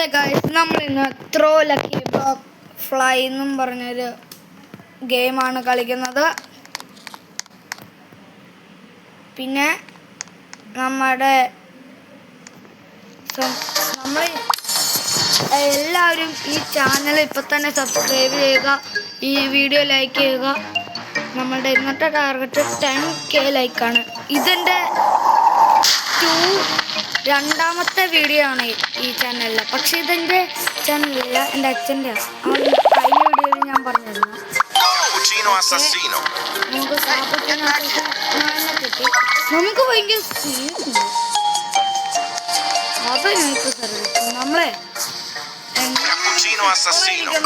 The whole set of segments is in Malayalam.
ഹായ് ഗൈസ്, നമ്മളിന്ന് ത്രോ ലക്കി ബ്ലോക്ക് ഫ്ലൈ എന്നും പറഞ്ഞൊരു ഗെയിമാണ് കളിക്കുന്നത്. പിന്നെ നമ്മൾ എല്ലാവരും ഈ ചാനൽ ഇപ്പോൾ തന്നെ സബ്സ്ക്രൈബ് ചെയ്യുക, ഈ വീഡിയോ ലൈക്ക് ചെയ്യുക. നമ്മളുടെ ഇന്നത്തെ ടാർഗറ്റ് 10K ലൈക്കാണ്. ഇതെൻ്റെ രണ്ടാമത്തെ വീഡിയോ ആണ് ഈ ചാനലിൽ. പക്ഷെ ഇതെൻ്റെ ചാനലില്ല, എൻ്റെ അച്ഛൻ്റെ. കഴിഞ്ഞ വീഡിയോയിൽ ഞാൻ പറഞ്ഞിരുന്നു. നമുക്ക് കിട്ടി. നമുക്ക് ഭയങ്കര സീനുണ്ട്. അപ്പൊ നമ്മളെ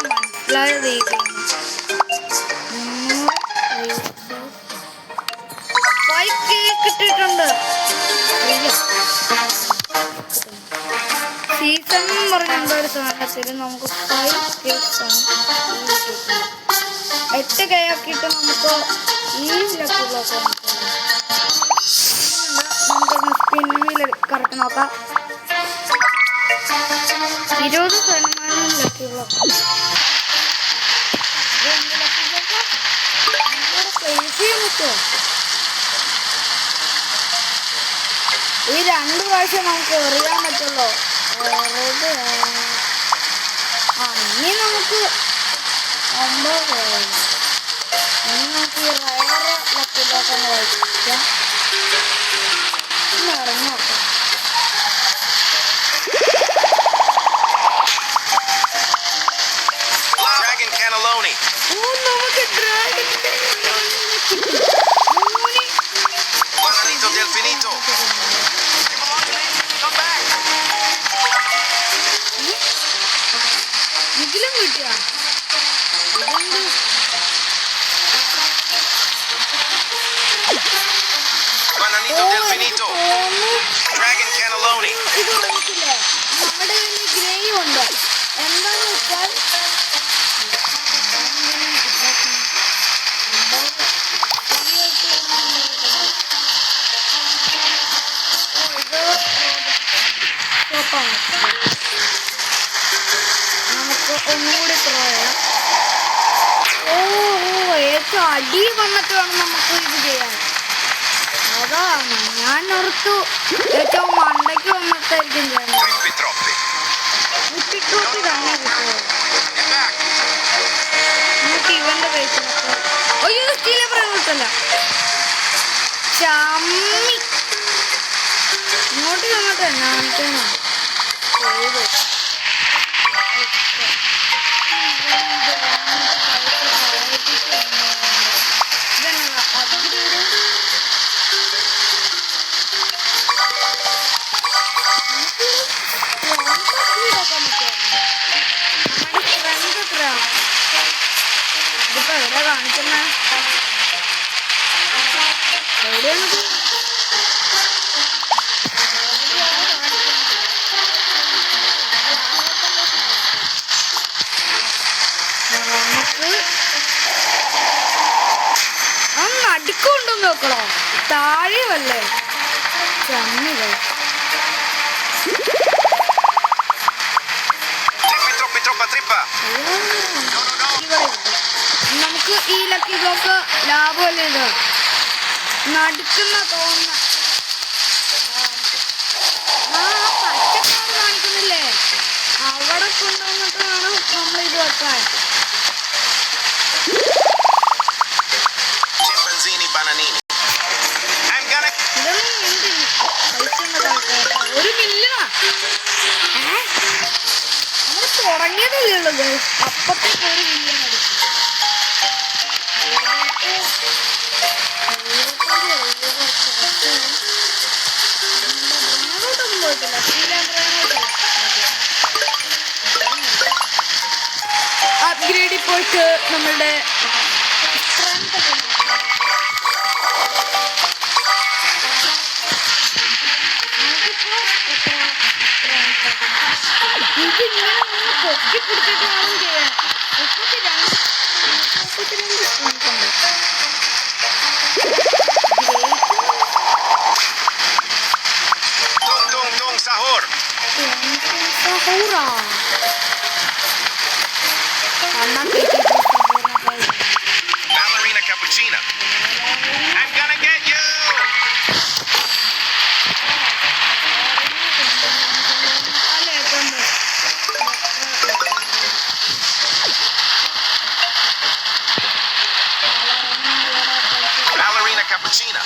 മനസ്സിലായത് കിട്ടിയിട്ടുണ്ട്. സീസൺ എന്ന് പറഞ്ഞ എന്തോ ഒരു സാധനത്തിൽ നമുക്ക് 5 കേക്ക്സ് ആണ് 8K ആക്കിയിട്ട് നമുക്ക് ഈ ലക്കി ബ്ലോക്ക് നമുക്കൊന്ന് സ്പിൻ വീൽ കറക്റ്റ് നോക്കാം. 20% ലക്കി ബ്ലോക്ക്. ഈ 2 പ്രാവശ്യം നമുക്ക് എറിയാൻ പറ്റുള്ളൂ. ഇനി നമുക്ക് 9 ഇനി നമുക്ക് ഈ റയർ ലക്കി ബ്ലോക്ക് ഒന്ന് വായിക്കാം. ഇറങ്ങി നോക്കാം. നമുക്ക് ഡ്രാഗൺ ഇതിലും കിട്ടിയ നമ്മുടെ ഗ്രേയും ഉണ്ട്. എന്താന്ന് വെച്ചാൽ നമുക്ക് ഒന്നുകൂടി പറയാം. ഏറ്റവും അടി വന്നിട്ട് വേണം നമുക്ക് ഇത് ചെയ്യാൻ. അതാണ് ഞാൻ ഓർത്തു ഏറ്റവും മണ്ടയ്ക്ക് വന്നിട്ടായിരിക്കും ചെയ്യുന്നത്. കുട്ടിക്കോട്ടി തന്നെ കിട്ടുമോ? നമുക്ക് ഇവന്റെ പൈസ സ്റ്റീലെ പറയാൻ കിട്ടല്ല. ചമ്മി ഇങ്ങോട്ട് വന്നിട്ട് എന്നാ കാണിക്കാനോ? ഇതിപ്പോ എവിടെയാ കാണിക്കുന്ന? എവിടെയാണത്? നടുക്കുണ്ടോന്ന് നോക്കണോ? താഴെ വല്ലേ ചമ്മികൾ. നമുക്ക് ഈ ലക്കി ബ്ലോക്ക് ലാഭമല്ലേ? ഇത് നടുക്കുന്ന തോന്നുന്ന പച്ചക്കാർ കാണിക്കുന്നില്ലേ? അവിടെ കൊണ്ടുവന്നിട്ട് വേണം നമ്മൾ ഇത് വെക്കാൻ. ഒരു മില്യണാ നമ്മൾ തുടങ്ങിയതല്ലേ ഉള്ളത്. അപ്പത്തേക്ക് 1 മില്യൺ അടിക്കും. അപ്ഗ്രേഡിൽ പോയിട്ട് നമ്മളുടെ ഇതിങ്ങനെ ഒന്ന് പൊക്കി പിടിച്ചിട്ട് വേണം ചെയ്യാൻ. 32 സ്ട്രെങ്ത് ഉണ്ട്. sahur. Ballerina cappuccino. I'm gonna get you. Ballerina cappuccino.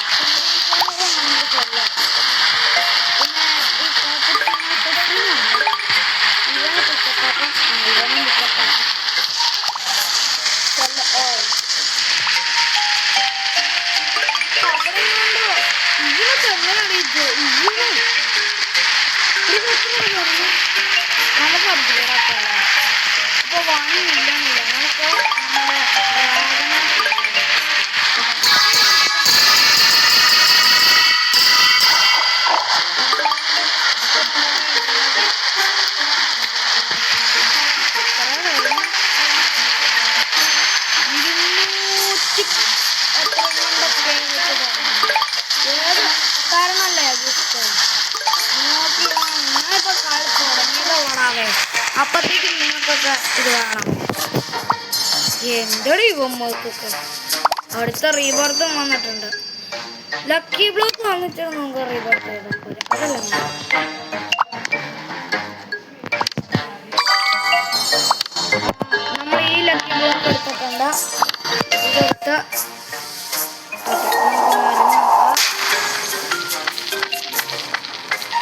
അപ്പത്തേക്ക് നിങ്ങൾക്കൊക്കെ ഇത് വേണം. എന്തൊരു ഇവന്മാർക്കൊക്കെ അടുത്ത റീബർത്തും വന്നിട്ടുണ്ട്. ലക്കി ബ്ലോക്ക് വന്നിട്ട് നമുക്ക് റീബർത്ത് ചെയ്താൽ പോലെ അതല്ല നമ്മൾ ഈ ലക്കി ബ്ലോക്ക് എടുത്തിട്ടുണ്ട്. ഇതെടുത്ത്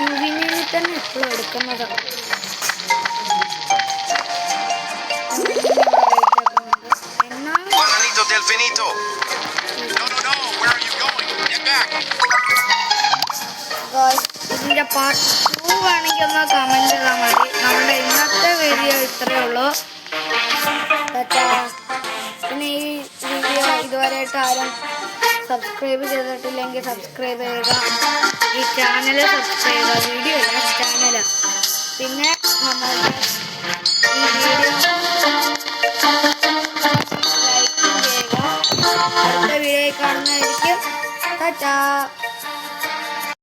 യുവിനെ തന്നെ എപ്പോഴും എടുക്കുന്നതാണ്. Delfinito. No, where are you going? Get back. ഇതിന്റെ പാർട്ട് 2 വേണമെങ്കിൽ ഒന്ന് കമന്റ് ചെയ്താൽ മതി. നമ്മുടെ ഇന്നത്തെ വീഡിയോ ഇത്രയേ ഉള്ളൂ. പിന്നെ ഈ വീഡിയോ ഇതുവരെയായിട്ട് ആരും സബ്സ്ക്രൈബ് ചെയ്തിട്ടില്ലെങ്കിൽ സബ്സ്ക്രൈബ് ചെയ്യുക. ഈ ചാനൽ സബ്സ്ക്രൈബ് ചെയ്യുക. വീഡിയോ അല്ല, ചാനൽ. പിന്നെ നമ്മളുടെ ഈ വീഡിയോ അടുത്ത വീഡിയോയിൽ കാണുന്നതായിരിക്കും. ടാറ്റാ.